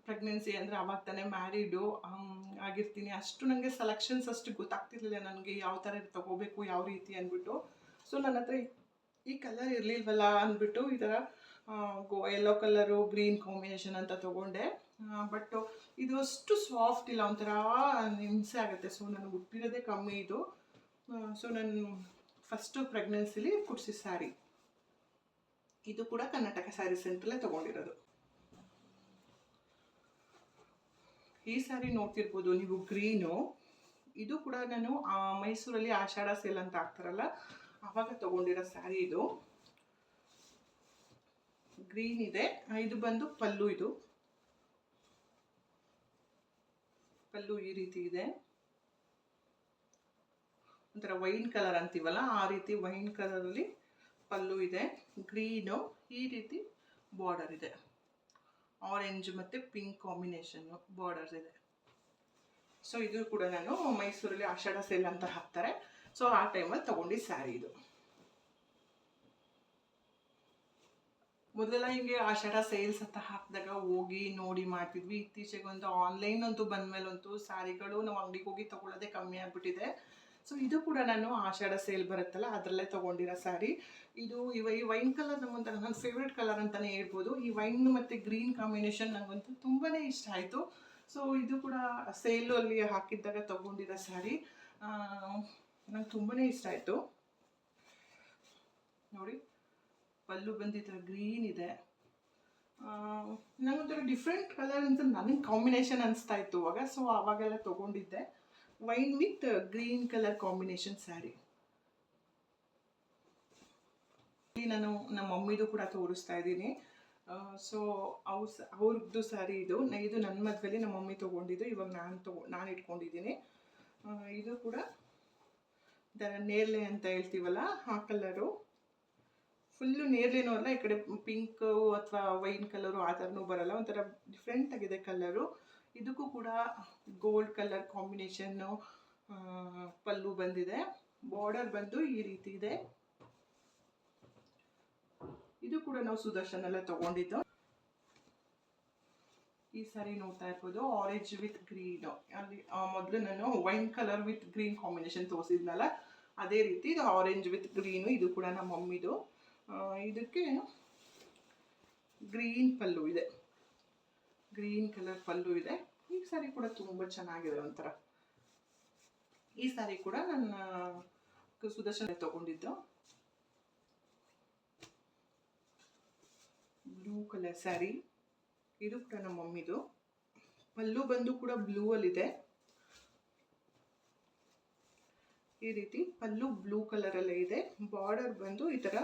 ಪ್ರೆಗ್ನೆನ್ಸಿ ಅಂದರೆ ಅವಾಗ ತಾನೇ ಮ್ಯಾರಿಡು ಆಗಿರ್ತೀನಿ. ಅಷ್ಟು ನನಗೆ ಸೆಲೆಕ್ಷನ್ಸ್ ಅಷ್ಟು ಗೊತ್ತಾಗ್ತಿರ್ಲಿಲ್ಲ ನನಗೆ ಯಾವ ಥರ ತೊಗೋಬೇಕು, ಯಾವ ರೀತಿ ಅಂದ್ಬಿಟ್ಟು. ಸೊ ನನ್ನ ಹತ್ರ ಈ ಕಲರ್ ಇರಲಿಲ್ವಲ್ಲ ಅಂದ್ಬಿಟ್ಟು ಈ ಥರ ಯೆಲ್ಲೋ ಕಲರು ಗ್ರೀನ್ ಕಾಂಬಿನೇಷನ್ ಅಂತ ತೊಗೊಂಡೆ. ಬಟ್ ಇದು ಅಷ್ಟು ಸಾಫ್ಟ್ ಇಲ್ಲ, ಒಂಥರ ಹಿಂಸೆ ಆಗುತ್ತೆ. ಸೊ ನನಗೆ ಹುಟ್ಟಿರೋದೇ ಕಮ್ಮಿ ಇದು. ಸೊ ನಾನು ಫಸ್ಟು ಪ್ರೆಗ್ನೆನ್ಸಿಲಿ ಕೊಡಿಸಿ ಸ್ಯಾರಿ. ಇದು ಕೂಡ ಕರ್ನಾಟಕ ಸ್ಯಾರಿ ಸೆಂಟ್ರಲ್ಲೇ ತೊಗೊಂಡಿರೋದು. ಈ ಸ್ಯಾರಿ ನೋಡ್ತಿರ್ಬೋದು ನೀವು, ಗ್ರೀನು. ಇದು ಕೂಡ ನಾನು ಮೈಸೂರಲ್ಲಿ ಆಷಾಢ ಸೇಲ್ ಅಂತ ಆಗ್ತಾರಲ್ಲ, ಆವಾಗ ತೊಗೊಂಡಿರೋ ಸ್ಯಾರಿ ಇದು. ಗ್ರೀನ್ ಇದೆ. ಇದು ಬಂದು ಪಲ್ಲು. ಇದು ಪಲ್ಲು ಈ ರೀತಿ ಇದೆ, ಒಂಥರ ವೈನ್ ಕಲರ್ ಅಂತೀವಲ್ಲ ಆ ರೀತಿ ವೈನ್ ಕಲರಲ್ಲಿ ಪಲ್ಲು ಇದೆ. ಗ್ರೀನು, ಈ ರೀತಿ ಬಾರ್ಡರ್ ಇದೆ. ಆರೆಂಜ್ ಮತ್ತು ಪಿಂಕ್ ಕಾಂಬಿನೇಷನ್ನು ಬಾರ್ಡರ್ಸ್ ಇದೆ. ಸೊ ಇದು ಕೂಡ ನಾನು ಮೈಸೂರಲ್ಲಿ ಆಷಾಢ ಸೇಲ್ ಅಂತ ಹಾಕ್ತಾರೆ, ಸೊ ಆ ಟೈಮಲ್ಲಿ ತೊಗೊಂಡಿದ್ದ ಸ್ಯಾರಿ ಇದು. ಮೊದಲೆಲ್ಲ ಹಿಂಗೆ ಆಷಾಢ ಸೇಲ್ಸ್ ಅಂತ ಹಾಕಿದಾಗ ಹೋಗಿ ನೋಡಿ ಮಾಡ್ತಿದ್ವಿ. ಇತ್ತೀಚೆಗಂತೂ ಆನ್ಲೈನ್ ಅಂತೂ ಬಂದಮೇಲಂತೂ ಸ್ಯಾರಿಗಳು ನಾವು ಅಂಗಡಿಗೆ ಹೋಗಿ ತೊಗೊಳ್ಳೋದೇ ಕಮ್ಮಿ ಆಗಿಬಿಟ್ಟಿದೆ. ಸೊ ಇದು ಕೂಡ ನಾನು ಆಷಾಢ ಸೇಲ್ ಬರುತ್ತಲ್ಲ ಅದರಲ್ಲೇ ತೊಗೊಂಡಿರೋ ಸ್ಯಾರಿ. ಇದು ಈ ವೈನ್ ಕಲರ್ ನಮ್ಮಂತ ನನ್ನ ಫೇವ್ರೆಟ್ ಕಲರ್ ಅಂತಲೇ ಹೇಳ್ಬೋದು. ಈ ವೈನ್ ಮತ್ತು ಗ್ರೀನ್ ಕಾಂಬಿನೇಷನ್ ನನಗಂತೂ ತುಂಬಾ ಇಷ್ಟ ಆಯಿತು. ಸೊ ಇದು ಕೂಡ ಸೇಲು ಅಲ್ಲಿ ಹಾಕಿದ್ದಾಗ ತೊಗೊಂಡಿರೋ ಸ್ಯಾರಿ, ನಂಗೆ ತುಂಬಾ ಇಷ್ಟ ಆಯಿತು. ನೋಡಿ, ಪಲ್ಲು ಬಂದಿದ್ದ ಗ್ರೀನ್ ಇದೆ. ನಂಗೊಂಥರ ಡಿಫ್ರೆಂಟ್ ಕಲರ್ ಅಂತ ನನಗೆ ಕಾಂಬಿನೇಷನ್ ಅನಿಸ್ತಾ ಇತ್ತು ಅವಾಗ. ಸೊ ಆವಾಗೆಲ್ಲ ತೊಗೊಂಡಿದ್ದೆ wine with green colour combination sari. ಇಲ್ಲಿ ನಾನು ನಮ್ಮ ಮಮ್ಮಿದು ಕೂಡ ತೋರಿಸ್ತಾ ಇದ್ದೀನಿ. ಸೊ ಅವ್ರದ್ದು ಸ್ಯಾರಿ ಇದು. ಇದು ನನ್ನ ಮದುವೆಯಲ್ಲಿ ನಮ್ಮ ಮಮ್ಮಿ ತೊಗೊಂಡಿದ್ದು, ಇವಾಗ ನಾನು ಇಟ್ಕೊಂಡಿದ್ದೀನಿ. ಇದು ಕೂಡ ನೇರಳೆ ಅಂತ ಹೇಳ್ತೀವಲ್ಲ ಆ ಕಲರು, ಫುಲ್ಲು ನೇರಳೆನೂ ಅಲ್ಲ, ಈ ಕಡೆ ಪಿಂಕು ಅಥವಾ ವೈನ್ ಕಲರು ಆ ಥರನೂ ಬರಲ್ಲ, ಒಂಥರ ಡಿಫ್ರೆಂಟ್ ಆಗಿದೆ ಕಲರು. ಇದಕ್ಕೂ ಕೂಡ ಗೋಲ್ಡ್ ಕಲರ್ ಕಾಂಬಿನೇಷನ್ನು ಪಲ್ಲು ಬಂದಿದೆ. ಬಾರ್ಡರ್ ಬಂದು ಈ ರೀತಿ ಇದೆ. ಇದು ಕೂಡ ನಾವು ಸುದರ್ಶನಲ್ಲೇ ತಗೊಂಡಿದ್ದು. ಈ ಸಾರಿ ನೋಡ್ತಾ ಇರ್ಬೋದು, ಆರೆಂಜ್ ವಿತ್ ಗ್ರೀನ್. ಅಲ್ಲಿ ಮೊದಲು ನಾನು wine colour with green combination ತೋರಿಸಿದ್ನಲ್ಲ, ಅದೇ ರೀತಿ ಇದು ಆರೆಂಜ್ ವಿತ್ ಗ್ರೀನು. ಇದು ಕೂಡ ನಮ್ಮ ಮಮ್ಮಿದು. ಇದಕ್ಕೆ ಗ್ರೀನ್ ಪಲ್ಲು ಇದೆ, ಗ್ರೀನ್ ಕಲರ್ ಪಲ್ಲು ಇದೆ. ಈ ಸಾರಿ ಕೂಡ ತುಂಬ ಚೆನ್ನಾಗಿದೆ ಒಂಥರ. ಈ ಸಾರಿ ಕೂಡ ನನ್ನ ಸುದರ್ಶನ ತಗೊಂಡಿದ್ದು. ಬ್ಲೂ ಕಲರ್ ಸ್ಯಾರಿ, ಇದು ಕೂಡ ನಮ್ಮ ಮಮ್ಮಿದು. ಪಲ್ಲು ಬಂದು ಕೂಡ ಬ್ಲೂ ಅಲ್ಲಿದೆ. ಈ ರೀತಿ ಪಲ್ಲು ಬ್ಲೂ ಕಲರಲ್ಲೇ ಇದೆ. ಬಾರ್ಡರ್ ಬಂದು ಈ ಥರ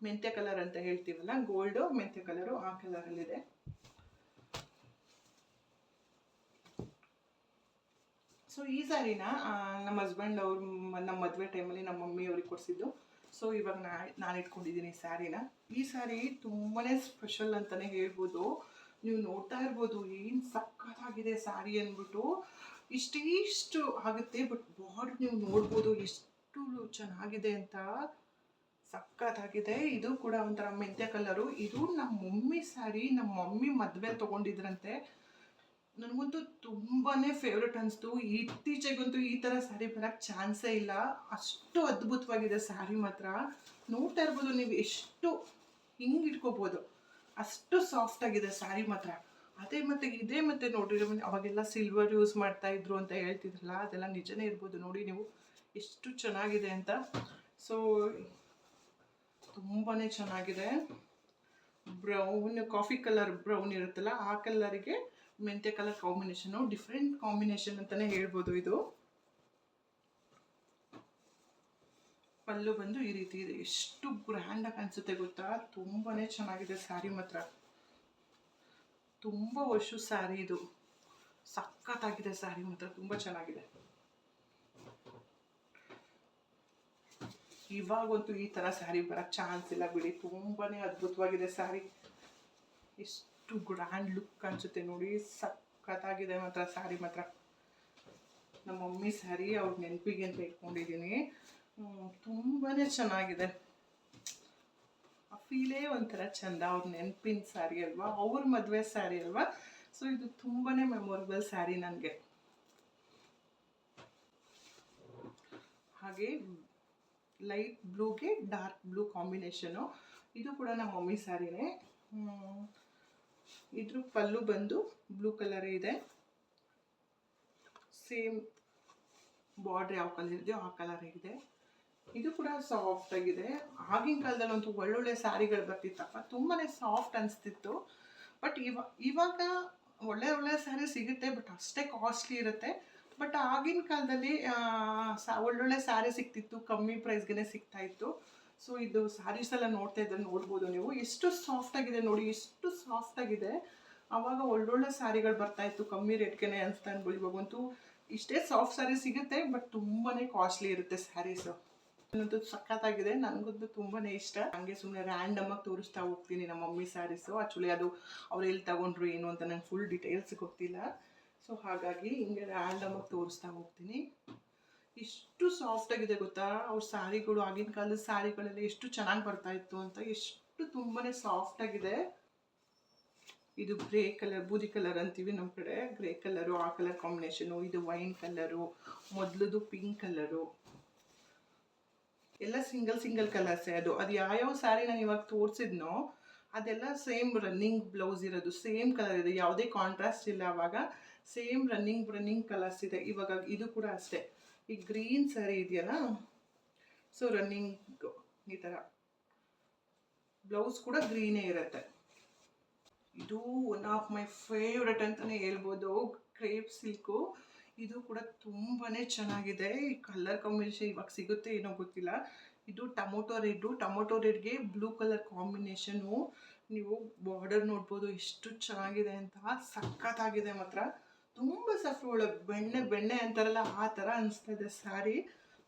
ಮೆಂತ್ಯ ಕಲರ್ ಅಂತ ಹೇಳ್ತೀವಲ್ಲ, ಗೋಲ್ಡು ಮೆಂತ್ಯ ಕಲರು ಆ ಕಲರಲ್ಲಿದೆ. ಸೊ ಈ ಸಾರಿನ ನಮ್ಮ ಹಸ್ಬೆಂಡ್ ಅವ್ರು ನಮ್ಮ ಮದುವೆ ಟೈಮಲ್ಲಿ ನಮ್ಮ ಮಮ್ಮಿ ಅವ್ರಿಗೆ ಕೊಡಿಸಿದ್ದು. ಸೊ ಇವಾಗ ನಾನು ಇಟ್ಕೊಂಡಿದ್ದೀನಿ ಈ ಸ್ಯಾರಿನ. ಈ ಸ್ಯಾರಿ ತುಂಬಾ ಸ್ಪೆಷಲ್ ಅಂತಲೇ ಹೇಳ್ಬೋದು. ನೀವು ನೋಡ್ತಾ ಇರ್ಬೋದು ಏನು ಸಕ್ಕತ್ತಾಗಿದೆ ಸ್ಯಾರಿ ಅಂದ್ಬಿಟ್ಟು. ಇಷ್ಟು ಆಗುತ್ತೆ, ಬಟ್ ಬಾರ್ಡರ್ ನೀವು ನೋಡ್ಬೋದು ಎಷ್ಟು ಚೆನ್ನಾಗಿದೆ ಅಂತ, ಸಕ್ಕತ್ತಾಗಿದೆ. ಇದು ಕೂಡ ಒಂಥರ ಮೆಂತ್ಯ ಕಲರು. ಇದು ನಮ್ಮ ಮಮ್ಮಿ ಸ್ಯಾರಿ, ನಮ್ಮ ಮಮ್ಮಿ ಮದುವೆ ತೊಗೊಂಡಿದ್ರಂತೆ. ನನಗಂತೂ ತುಂಬಾ ಫೇವ್ರೆಟ್ ಅನಿಸ್ತು. ಇತ್ತೀಚೆಗಂತೂ ಈ ಥರ ಸ್ಯಾರಿ ಬರೋಕ್ಕೆ ಚಾನ್ಸೇ ಇಲ್ಲ, ಅಷ್ಟು ಅದ್ಭುತವಾಗಿದೆ ಸ್ಯಾರಿ ಮಾತ್ರ. ನೋಡ್ತಾ ಇರ್ಬೋದು ನೀವು, ಎಷ್ಟು ಹಿಂಗೆ ಇಟ್ಕೋಬೋದು, ಅಷ್ಟು ಸಾಫ್ಟ್ ಆಗಿದೆ ಸ್ಯಾರಿ ಮಾತ್ರ. ಇದೇ ಮತ್ತೆ ನೋಡ್ರಿ, ಅವಾಗೆಲ್ಲ ಸಿಲ್ವರ್ ಯೂಸ್ ಮಾಡ್ತಾ ಇದ್ರು ಅಂತ ಹೇಳ್ತಿದ್ರಲ್ಲ, ಅದೆಲ್ಲ ನಿಜನೇ ಇರ್ಬೋದು. ನೋಡಿ ನೀವು ಎಷ್ಟು ಚೆನ್ನಾಗಿದೆ ಅಂತ. ಸೊ ತುಂಬಾ ಚೆನ್ನಾಗಿದೆ. ಬ್ರೌನ್, ಕಾಫಿ ಕಲರ್ ಬ್ರೌನ್ ಇರುತ್ತಲ್ಲ, ಆ ಕಲರಿಗೆ ಮೆಂತ್ಯ ಕಲರ್ ಕಾಂಬಿನೇಷನು, ಡಿಫ್ರೆಂಟ್ ಕಾಂಬಿನೇಷನ್ ಅಂತಲೇ ಹೇಳ್ಬೋದು. ಇದು ಪಲ್ಲು ಬಂದು ಈ ರೀತಿ ಇದೆ. ಎಷ್ಟು ಗ್ರ್ಯಾಂಡಾಗಿ ಅನಿಸುತ್ತೆ ಗೊತ್ತಾ, ತುಂಬಾ ಚೆನ್ನಾಗಿದೆ ಸ್ಯಾರಿ ಮಾತ್ರ. ತುಂಬ ವರ್ಷ ಸ್ಯಾರಿ ಇದು, ಸಖತ್ತಾಗಿದೆ ಸ್ಯಾರಿ ಮಾತ್ರ, ತುಂಬ ಚೆನ್ನಾಗಿದೆ. ಇವಾಗಂತೂ ಈ ಥರ ಸ್ಯಾರಿ ಬರೋಕ್ಕೆ ಚಾನ್ಸ್ ಇಲ್ಲ ಬಿಡಿ, ತುಂಬಾ ಅದ್ಭುತವಾಗಿದೆ ಸ್ಯಾರಿ. ಎಷ್ಟು ಗ್ರ್ಯಾಂಡ್ ಲುಕ್ ಅನಿಸುತ್ತೆ ನೋಡಿ, ಸಖತ್ತಾಗಿದೆ ಮಾತ್ರ ಸ್ಯಾರಿ ಮಾತ್ರ. ನಮ್ಮ ಮಮ್ಮಿ ಸ್ಯಾರಿ ಅವ್ರ ನೆನಪಿಗೆ ಅಂತ ಇಟ್ಕೊಂಡಿದ್ದೀನಿ. ತುಂಬಾ ಚೆನ್ನಾಗಿದೆ. ಆ ಫೀಲೇ ಒಂಥರ ಚೆಂದ. ಅವ್ರ ನೆನಪಿನ ಸ್ಯಾರಿ ಅಲ್ವಾ, ಅವ್ರ ಮದುವೆ ಸ್ಯಾರಿ ಅಲ್ವಾ. ಸೊ ಇದು ತುಂಬಾ ಮೆಮೊರಬಲ್ ಸ್ಯಾರಿ ನನಗೆ. ಹಾಗೆ ಲೈಟ್ ಬ್ಲೂಗೆ ಡಾರ್ಕ್ ಬ್ಲೂ ಕಾಂಬಿನೇಷನು. ಇದು ಕೂಡ ನಮ್ಮ ಮಮ್ಮಿ ಸ್ಯಾರಿನೇ. ಇದ್ರ ಪಲ್ಲು ಬಂದು ಬ್ಲೂ ಕಲರ್ ಇದೆ. ಸೇಮ್ ಬಾರ್ಡ್ರ್ ಯಾವ ಕಲರ್ ಇದೆಯೋ ಆ ಕಲರ್ ಇದೆ. ಇದು ಕೂಡ ಸಾಫ್ಟ್ ಆಗಿದೆ. ಆಗಿನ ಕಾಲದಲ್ಲಂತೂ ಒಳ್ಳೊಳ್ಳೆ ಸ್ಯಾರಿಗಳು ಬರ್ತಿತ್ತಪ್ಪ, ತುಂಬಾ ಸಾಫ್ಟ್ ಅನಿಸ್ತಿತ್ತು. ಬಟ್ ಇವಾಗ ಒಳ್ಳೆ ಸ್ಯಾರಿ ಸಿಗುತ್ತೆ, ಬಟ್ ಅಷ್ಟೇ ಕಾಸ್ಟ್ಲಿ ಇರುತ್ತೆ. ಬಟ್ ಆಗಿನ ಕಾಲದಲ್ಲಿ ಒಳ್ಳೊಳ್ಳೆ ಸ್ಯಾರಿ ಸಿಗ್ತಿತ್ತು, ಕಮ್ಮಿ ಪ್ರೈಸ್ಗೆ ಸಿಗ್ತಾ ಇತ್ತು. ಸೊ ಇದು ಸ್ಯಾರೀಸ್ ಎಲ್ಲ ನೋಡ್ತಾ ಇದ್ದರೆ ನೋಡ್ಬೋದು ನೀವು, ಎಷ್ಟು ಸಾಫ್ಟ್ ಆಗಿದೆ ನೋಡಿ, ಎಷ್ಟು ಸಾಫ್ಟ್ ಆಗಿದೆ. ಆವಾಗ ಒಳ್ಳೊಳ್ಳೆ ಸ್ಯಾರಿಗಳು ಬರ್ತಾಯಿತ್ತು ಕಮ್ಮಿ ರೇಟ್ಗೆ ಅನಿಸ್ತಾ ಅನ್ಬೋದು. ಇವಾಗಂತೂ ಇಷ್ಟೇ ಸಾಫ್ಟ್ ಸ್ಯಾರಿ ಸಿಗುತ್ತೆ, ಬಟ್ ತುಂಬಾ ಕಾಸ್ಟ್ಲಿ ಇರುತ್ತೆ ಸ್ಯಾರೀಸು. ನನಗಂತೂ ಸಖತ್ತಾಗಿದೆ, ನನಗಂತೂ ತುಂಬಾ ಇಷ್ಟ. ಹಂಗೆ ಸುಮ್ಮನೆ ರ್ಯಾಂಡಮಾಗಿ ತೋರಿಸ್ತಾ ಹೋಗ್ತೀನಿ ನಮ್ಮ ಮಮ್ಮಿ ಸ್ಯಾರೀಸು. ಆ್ಯಕ್ಚುಲಿ ಅದು ಅವ್ರು ಎಲ್ಲಿ ತಗೊಂಡ್ರು ಏನು ಅಂತ ನಂಗೆ ಫುಲ್ ಡೀಟೇಲ್ಸ್ ಗೊತ್ತಿಲ್ಲ. ಸೊ ಹಾಗಾಗಿ ಹಿಂಗೆ ರ್ಯಾಂಡಮಾಗಿ ತೋರಿಸ್ತಾ ಹೋಗ್ತೀನಿ. ಎಷ್ಟು ಸಾಫ್ಟಾಗಿದೆ ಗೊತ್ತಾ ಅವ್ರ ಸ್ಯಾರಿಗಳು. ಆಗಿನ ಕಾಲದ ಸ್ಯಾರಿಗಳೆಲ್ಲ ಎಷ್ಟು ಚೆನ್ನಾಗಿ ಬರ್ತಾಯಿತ್ತು ಅಂತ, ಎಷ್ಟು ತುಂಬಾ ಸಾಫ್ಟಾಗಿದೆ. ಇದು ಗ್ರೇ ಕಲರ್, ಬೂದಿ ಕಲರ್ ಅಂತೀವಿ ನಮ್ಮ ಕಡೆ, ಗ್ರೇ ಕಲರು ಆ ಕಲರ್ ಕಾಂಬಿನೇಷನು. ಇದು ವೈನ್ ಕಲರು, ಮೊದಲದು ಪಿಂಕ್ ಕಲರು, ಎಲ್ಲ ಸಿಂಗಲ್ ಕಲರ್ಸೇ. ಅದು ಯಾವ್ಯಾವ ಸ್ಯಾರಿ ನಾನು ಇವಾಗ ತೋರಿಸಿದ್ನೋ ಅದೆಲ್ಲ ಸೇಮ್ ರನ್ನಿಂಗ್ ಬ್ಲೌಸ್ ಇರೋದು, ಸೇಮ್ ಕಲರ್ ಇದೆ, ಯಾವುದೇ ಕಾಂಟ್ರಾಸ್ಟ್ ಇಲ್ಲ. ಆವಾಗ ಸೇಮ್ ರನ್ನಿಂಗ್ ಕಲರ್ಸ್ ಇದೆ. ಇವಾಗ ಇದು ಕೂಡ ಅಷ್ಟೇ, ಈ ಗ್ರೀನ್ ಸ್ಯಾರಿ ಇದೆಯಲ್ಲ, ಸೊ ರನ್ನಿಂಗ್ ಈ ಥರ ಬ್ಲೌಸ್ ಕೂಡ ಗ್ರೀನೇ ಇರುತ್ತೆ. ಇದು ಒನ್ ಆಫ್ ಮೈ ಫೇವ್ರೆಟ್ ಅಂತಲೇ ಹೇಳ್ಬೋದು, ಕ್ರೇಪ್ ಸಿಲ್ಕು. ಇದು ಕೂಡ ತುಂಬಾ ಚೆನ್ನಾಗಿದೆ. ಈ ಕಲರ್ ಕಾಂಬಿನೇಷನ್ ಇವಾಗ ಸಿಗುತ್ತೆ ಏನೋ ಗೊತ್ತಿಲ್ಲ. ಇದು ಟೊಮೊಟೊ ರೆಡ್ಗೆ ಬ್ಲೂ ಕಲರ್ ಕಾಂಬಿನೇಷನು. ನೀವು ಬಾರ್ಡರ್ ನೋಡ್ಬೋದು ಎಷ್ಟು ಚೆನ್ನಾಗಿದೆ ಅಂತ, ಸಖತ್ತಾಗಿದೆ ಮಾತ್ರ. ತುಂಬ ಸಾಫ್ಟ್, ಒಳ್ಳೆ ಬೆಣ್ಣೆ ಅಂತಾರಲ್ಲ ಆ ಥರ ಅನಿಸ್ತಾ ಇದೆ ಸ್ಯಾರಿ.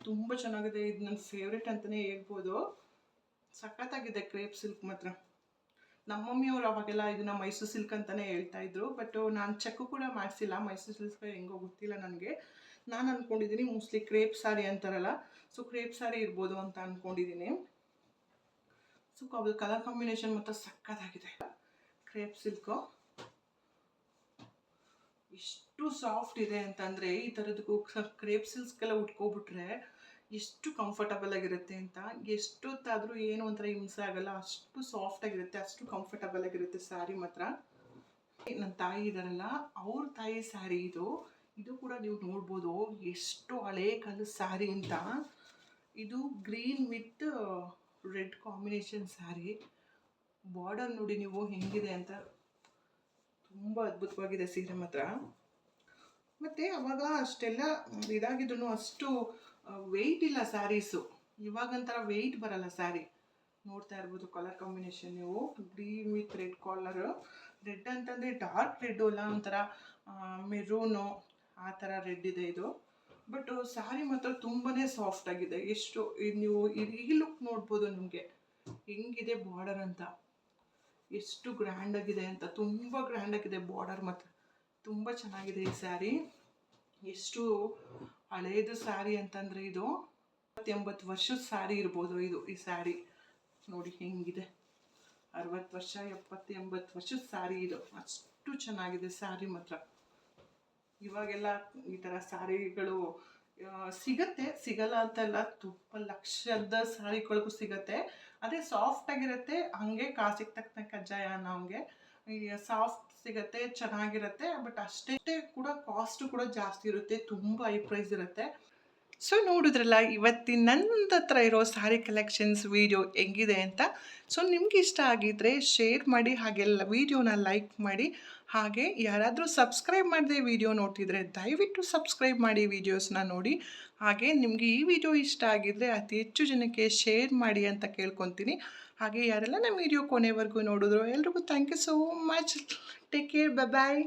ತುಂಬ ಚೆನ್ನಾಗಿದೆ. ಇದು ನನ್ನ ಫೇವ್ರೆಟ್ ಅಂತಲೇ ಹೇಳ್ಬೋದು. ಸಖತ್ತಾಗಿದೆ ಕ್ರೇಪ್ ಸಿಲ್ಕ್ ಮಾತ್ರ. ನಮ್ಮ ಮಮ್ಮಿಯವರು ಅವಾಗೆಲ್ಲ ಇದನ್ನು ಮೈಸೂರು ಸಿಲ್ಕ್ ಅಂತಲೇ ಹೇಳ್ತಾಯಿದ್ರು. ಬಟ್ ನಾನು ಚೆಕ್ ಕೂಡ ಮಾಡಿಸಿಲ್ಲ, ಮೈಸೂರು ಸಿಲ್ಕ್ ಹೆಂಗೋ ಗೊತ್ತಿಲ್ಲ ನನಗೆ. ನಾನು ಅಂದ್ಕೊಂಡಿದ್ದೀನಿ ಮೋಸ್ಟ್ಲಿ ಕ್ರೇಪ್ ಸ್ಯಾರಿ ಅಂತಾರಲ್ಲ, ಸೊ ಕ್ರೇಪ್ ಸ್ಯಾರಿ ಇರ್ಬೋದು ಅಂತ ಅಂದ್ಕೊಂಡಿದ್ದೀನಿ. ಸೊ ಅದು ಕಲರ್ ಕಾಂಬಿನೇಷನ್ ಮತ್ತು ಸಖತ್ತಾಗಿದೆ. ಕ್ರೇಪ್ ಸಿಲ್ಕು ಎಷ್ಟು ಸಾಫ್ಟ್ ಇದೆ ಅಂತಂದರೆ, ಈ ಥರದ್ದು ಕ್ರೇಪ್ ಸಿಲ್ಕ್ಸ್ಗೆಲ್ಲ ಉಟ್ಕೊಬಿಟ್ರೆ ಎಷ್ಟು ಕಂಫರ್ಟಬಲ್ ಆಗಿರುತ್ತೆ ಅಂತ. ಎಷ್ಟೊತ್ತಾದರೂ ಏನು ಒಂಥರ ಹಿಂಸೆ ಆಗಲ್ಲ, ಅಷ್ಟು ಸಾಫ್ಟ್ ಆಗಿರುತ್ತೆ, ಅಷ್ಟು ಕಂಫರ್ಟಬಲ್ ಆಗಿರುತ್ತೆ ಸ್ಯಾರಿ ಮಾತ್ರ. ನನ್ನ ತಾಯಿ ಇದ್ದಾರಲ್ಲ, ಅವ್ರ ತಾಯಿ ಸ್ಯಾರಿ ಇದು ಕೂಡ ನೀವು ನೋಡ್ಬೋದು ಎಷ್ಟು ಹಳೇ ಕಾಲದ ಸ್ಯಾರಿ ಅಂತ. ಇದು green with red combination sari. Border ನೋಡಿ ನೀವು ಹೆಂಗಿದೆ ಅಂತ, ತುಂಬ ಅದ್ಭುತವಾಗಿದೆ ಸೀರೆ ಮಾತ್ರ. ಮತ್ತು ಅವಾಗ ಅಷ್ಟೆಲ್ಲ ಇದಾಗಿದ್ರು ಅಷ್ಟು ವೆಯ್ಟ್ ಇಲ್ಲ ಸ್ಯಾರೀಸು. ಇವಾಗಂತರ ವೆಯ್ಟ್ ಬರಲ್ಲ ಸ್ಯಾರಿ. ನೋಡ್ತಾ ಇರ್ಬೋದು ಕಲರ್ ಕಾಂಬಿನೇಷನ್ ನೀವು, green with red colour. Red ಅಂತಂದರೆ ಡಾರ್ಕ್ ರೆಡ್ಡು ಅಲ್ಲ, ಒಂಥರ ಮೆರೂನು ಆ ಥರ ರೆಡ್ ಇದೆ ಇದು. ಬಟ್ ಸ್ಯಾರಿ ಮಾತ್ರ ತುಂಬಾ ಸಾಫ್ಟ್ ಆಗಿದೆ. ಎಷ್ಟು ನೀವು ಈ ಲುಕ್ ನೋಡ್ಬೋದು ನಿಮಗೆ ಹೆಂಗಿದೆ ಬಾರ್ಡರ್ ಅಂತ, ಎಷ್ಟು ಗ್ರ್ಯಾಂಡಾಗಿದೆ ಅಂತ. ತುಂಬ ಗ್ರ್ಯಾಂಡಾಗಿದೆ ಬಾರ್ಡರ್ ಮಾತ್ರ, ತುಂಬ ಚೆನ್ನಾಗಿದೆ ಈ ಸ್ಯಾರಿ. ಎಷ್ಟು ಹಳೇದು ಸ್ಯಾರಿ ಅಂತಂದರೆ ಇದು 80 ವರ್ಷದ ಸ್ಯಾರಿ ಇರ್ಬೋದು ಇದು. ಈ ಸ್ಯಾರಿ ನೋಡಿ ಹೆಂಗಿದೆ, 60 ವರ್ಷ 70 80 ವರ್ಷದ ಸ್ಯಾರಿ ಇದು. ಅಷ್ಟು ಚೆನ್ನಾಗಿದೆ ಸ್ಯಾರಿ ಮಾತ್ರ. ಇವಾಗೆಲ್ಲ ಈ ಥರ ಸ್ಯಾರಿಗಳು ಸಿಗತ್ತೆ, ಸಿಗಲ್ಲ ಅಂತಲ್ಲ, ತುಂಬ ಲಕ್ಷದ ಸ್ಯಾರಿಗಳಿಗೂ ಸಿಗತ್ತೆ. ಅದೇ ಸಾಫ್ಟ್ ಆಗಿರುತ್ತೆ, ಹಾಗೆ ಕಾಸಿಗೆ ತಕ್ಕಂಥ ಕಜ್ಜಾಯ ಅನ್ನೋ ಹಂಗೆ ಸಾಫ್ಟ್ ಸಿಗುತ್ತೆ, ಚೆನ್ನಾಗಿರುತ್ತೆ. ಬಟ್ ಅಷ್ಟೇ ಕೂಡ ಕಾಸ್ಟು ಕೂಡ ಜಾಸ್ತಿ ಇರುತ್ತೆ, ತುಂಬ ಹೈ ಪ್ರೈಸ್ ಇರುತ್ತೆ. ಸೊ ನೋಡಿದ್ರಲ್ಲ ಇವತ್ತಿನ ನನ್ನ ಹತ್ರ ಇರೋ ಸ್ಯಾರಿ ಕಲೆಕ್ಷನ್ಸ್ ವಿಡಿಯೋ ಹೆಂಗಿದೆ ಅಂತ. ಸೊ ನಿಮ್ಗೆ ಇಷ್ಟ ಆಗಿದ್ದರೆ ಶೇರ್ ಮಾಡಿ, ಹಾಗೆಲ್ಲ ವಿಡಿಯೋನ ಲೈಕ್ ಮಾಡಿ. ಹಾಗೆ ಯಾರಾದರೂ ಸಬ್ಸ್ಕ್ರೈಬ್ ಮಾಡದೆ ವಿಡಿಯೋ ನೋಡ್ತಿದ್ರೆ ದಯವಿಟ್ಟು ಸಬ್ಸ್ಕ್ರೈಬ್ ಮಾಡಿ, ವೀಡಿಯೋಸ್ನ ನೋಡಿ. ಹಾಗೆ ನಿಮಗೆ ಈ ವಿಡಿಯೋ ಇಷ್ಟ ಆಗಿದ್ದರೆ ಅತಿ ಹೆಚ್ಚು ಜನಕ್ಕೆ ಶೇರ್ ಮಾಡಿ ಅಂತ ಕೇಳ್ಕೊತೀನಿ. ಹಾಗೆ ಯಾರೆಲ್ಲ ನಮ್ಮ ವಿಡಿಯೋ ಕೊನೆವರೆಗೂ ನೋಡಿದ್ರು ಎಲ್ರಿಗೂ thank you so much. Take care, bye.